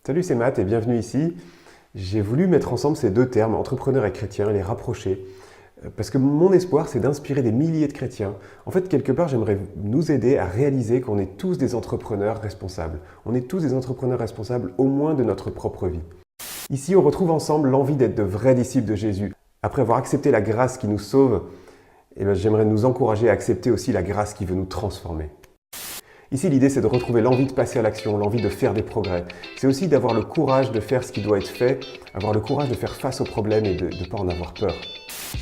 Salut, c'est Matt et bienvenue ici. J'ai voulu mettre ensemble ces deux termes, entrepreneur et chrétien, et les rapprocher. Parce que mon espoir, c'est d'inspirer des milliers de chrétiens. En fait, quelque part, j'aimerais nous aider à réaliser qu'on est tous des entrepreneurs responsables. On est tous des entrepreneurs responsables, au moins de notre propre vie. Ici, on retrouve ensemble l'envie d'être de vrais disciples de Jésus. Après avoir accepté la grâce qui nous sauve, j'aimerais nous encourager à accepter aussi la grâce qui veut nous transformer. Ici, l'idée, c'est de retrouver l'envie de passer à l'action, l'envie de faire des progrès. C'est aussi d'avoir le courage de faire ce qui doit être fait, avoir le courage de faire face aux problèmes et de ne pas en avoir peur.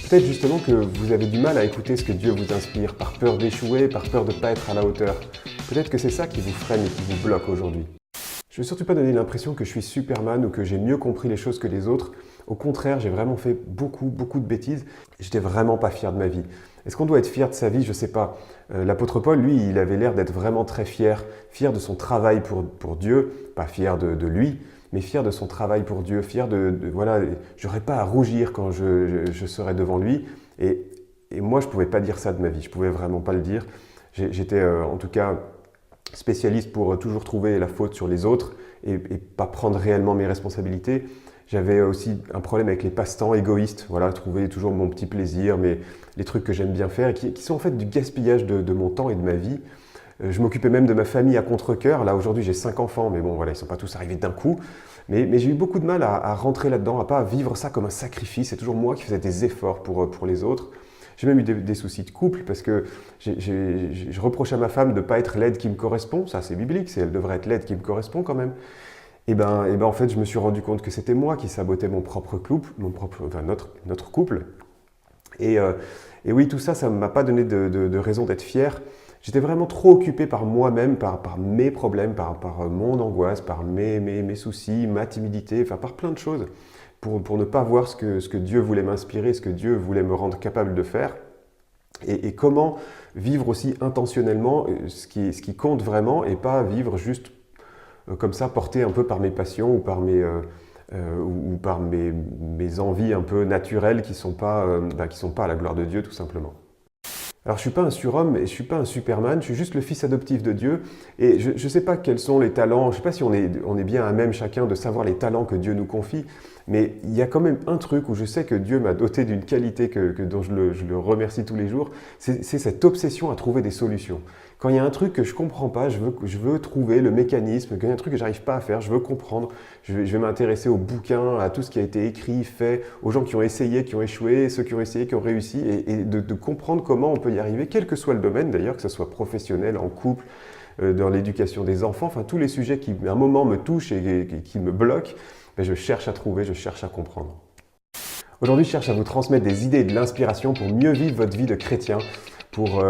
Peut-être justement que vous avez du mal à écouter ce que Dieu vous inspire, par peur d'échouer, par peur de ne pas être à la hauteur. Peut-être que c'est ça qui vous freine et qui vous bloque aujourd'hui. Je ne veux surtout pas donner l'impression que je suis Superman ou que j'ai mieux compris les choses que les autres. Au contraire, j'ai vraiment fait beaucoup de bêtises. J'étais vraiment pas fier de ma vie. Est-ce qu'on doit être fier de sa vie? Je ne sais pas. L'apôtre Paul, lui, il avait l'air d'être vraiment très fier de son travail pour Dieu, pas fier de lui, mais fier de son travail pour Dieu, fier voilà, j'aurais pas à rougir quand je serai devant lui. Et moi, je pouvais pas dire ça de ma vie. Je pouvais vraiment pas le dire. J'étais en tout cas spécialiste pour toujours trouver la faute sur les autres et pas prendre réellement mes responsabilités. J'avais aussi un problème avec les passe-temps égoïstes, voilà, trouver toujours mon petit plaisir, mais les trucs que j'aime bien faire et qui sont en fait du gaspillage de mon temps et de ma vie. Je m'occupais même de ma famille à contre-cœur. Là, aujourd'hui, j'ai 5 enfants, mais bon, voilà, ils ne sont pas tous arrivés d'un coup. Mais j'ai eu beaucoup de mal à rentrer là-dedans, à pas vivre ça comme un sacrifice. C'est toujours moi qui faisais des efforts pour les autres. J'ai même eu des soucis de couple parce que je reprochais à ma femme de ne pas être l'aide qui me correspond. Ça, c'est biblique, elle devrait être l'aide qui me correspond quand même. En fait, je me suis rendu compte que c'était moi qui sabotais mon propre couple, notre couple. Et oui, tout ça ne m'a pas donné de raison d'être fier. J'étais vraiment trop occupé par moi-même, par mes problèmes, par mon angoisse, par mes soucis, ma timidité, par plein de choses, pour ne pas voir ce que Dieu voulait m'inspirer, ce que Dieu voulait me rendre capable de faire. Et comment vivre aussi intentionnellement ce qui compte vraiment et pas vivre juste comme ça, porté un peu par mes passions ou par mes envies un peu naturelles qui sont pas à la gloire de Dieu tout simplement. Alors je suis pas un surhomme et je suis pas un Superman, je suis juste le fils adoptif de Dieu et je ne sais pas quels sont les talents, je ne sais pas si on est bien à même chacun de savoir les talents que Dieu nous confie, mais il y a quand même un truc où je sais que Dieu m'a doté d'une qualité dont je le remercie tous les jours, c'est cette obsession à trouver des solutions. Quand il y a un truc que je ne comprends pas, je veux trouver le mécanisme. Quand il y a un truc que je n'arrive pas à faire, je veux comprendre. Je vais m'intéresser aux bouquins, à tout ce qui a été écrit, fait, aux gens qui ont essayé, qui ont échoué, ceux qui ont essayé, qui ont réussi, et de comprendre comment on peut y arriver, quel que soit le domaine d'ailleurs, que ce soit professionnel, en couple, dans l'éducation des enfants, enfin tous les sujets qui à un moment me touchent et qui me bloquent, je cherche à trouver, je cherche à comprendre. Aujourd'hui, je cherche à vous transmettre des idées et de l'inspiration pour mieux vivre votre vie de chrétien, pour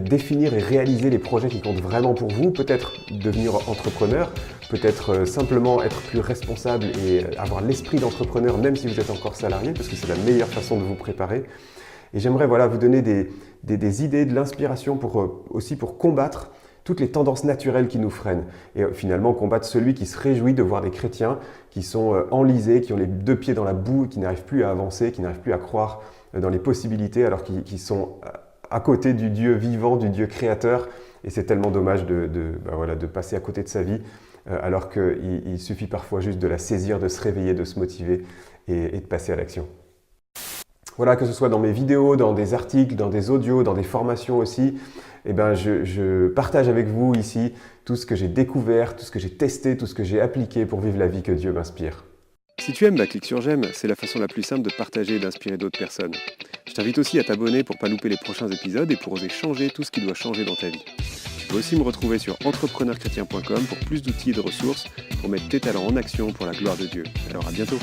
définir et réaliser les projets qui comptent vraiment pour vous, peut-être devenir entrepreneur, peut-être simplement être plus responsable et avoir l'esprit d'entrepreneur même si vous êtes encore salarié, parce que c'est la meilleure façon de vous préparer. Et j'aimerais vous donner des idées, de l'inspiration aussi pour combattre toutes les tendances naturelles qui nous freinent. Et finalement, combattre celui qui se réjouit de voir des chrétiens qui sont enlisés, qui ont les deux pieds dans la boue, qui n'arrivent plus à avancer, qui n'arrivent plus à croire dans les possibilités, alors qu'ils sont à côté du Dieu vivant, du Dieu créateur. Et c'est tellement dommage de passer à côté de sa vie, alors qu'il suffit parfois juste de la saisir, de se réveiller, de se motiver et de passer à l'action. Voilà, que ce soit dans mes vidéos, dans des articles, dans des audios, dans des formations aussi, je partage avec vous ici tout ce que j'ai découvert, tout ce que j'ai testé, tout ce que j'ai appliqué pour vivre la vie que Dieu m'inspire. Si tu aimes, clique sur j'aime, c'est la façon la plus simple de partager et d'inspirer d'autres personnes. Je t'invite aussi à t'abonner pour ne pas louper les prochains épisodes et pour oser changer tout ce qui doit changer dans ta vie. Tu peux aussi me retrouver sur entrepreneurchrétien.com pour plus d'outils et de ressources pour mettre tes talents en action pour la gloire de Dieu. Alors à bientôt.